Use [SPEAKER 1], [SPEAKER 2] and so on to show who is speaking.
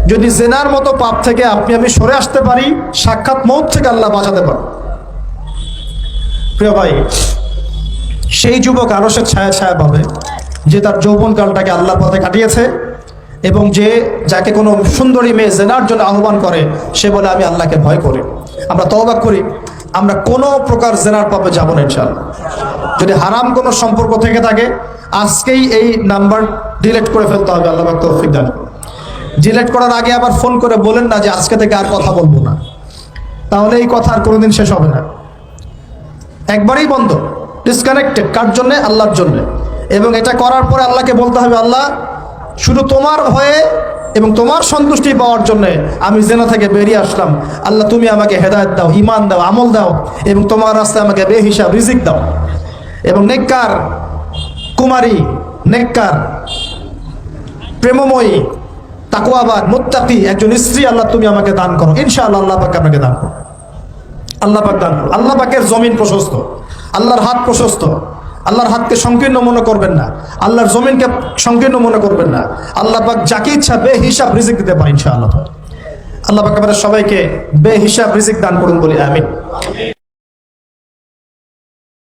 [SPEAKER 1] যদি জেনার মতো পাপ থেকে আমি সরে আসতে পারি, সাক্ষাৎ মৌত থেকে আল্লাহ বাঁচাতে পারে। প্রিয় ভাই, সেই যুবক আরশের ছায়া ছায়া পাবে যে তার যৌবনকালটাকে আল্লাহর পথে কাটিয়েছে, এবং যাকে কোনো সুন্দরী মেয়ে জেনার জন্য আহ্বান করে সে বলে আমি আল্লাহকে ভয় করি। আমরা তওবা করি, আমরা কোনো প্রকার জেনার পাপে যাব না ইনশাআল্লাহ। যদি হারাম কোনো সম্পর্ক থেকে থাকে আজকেই এই নাম্বার ডিলিট করে ফেলতে হবে। আল্লাহ পাক তৌফিক দান করুন। ডিলিট করার আগে আবার ফোন করে বলেন না যে আজকে থেকে আর কথা বলবো না, তাহলে এই কথা আর কোনোদিন শেষ হবে না। একবারেই বন্ধ, ডিসকানেক্টেড। কার জন্যে? আল্লাহর জন্যে। এবং এটা করার পরে আল্লাহকে বলতে হবে, আল্লাহ শুধু তোমার হয়ে এবং তোমার সন্তুষ্টি পাওয়ার জন্য আমি জেনা থেকে বেরিয়ে আসলাম। আল্লাহ তুমি আমাকে হেদায়েত দাও, ঈমান দাও, আমল দাও, এবং তোমার রাস্তায় আমাকে বেহিসাব রিজিক দাও। এবং নেককার কুমারী, নেককার প্রেমময়ী, তাকওয়াবান, মুত্তাকি একজন স্ত্রী আল্লাহ তুমি আমাকে দান করো। ইনশাআল্লাহ আল্লাহ পাক আপনাকে দান করো। আল্লাহ পাক দান করো। আল্লাহ পাকের জমিন প্রশস্ত, আল্লাহর হাত প্রশস্ত। আল্লাহর হাতকে সংকীর্ণ মনে করবেন না, আল্লাহর জমিনকে সংকীর্ণ মনে করবেন না। আল্লাহ পাক যাকে ইচ্ছা বেহিসাব রিজিক দিতে পারে ইনশাআল্লাহ। আল্লাহ পাক আমাদের সবাইকে বেহিসাব রিজিক দান করুন বলি আমিন।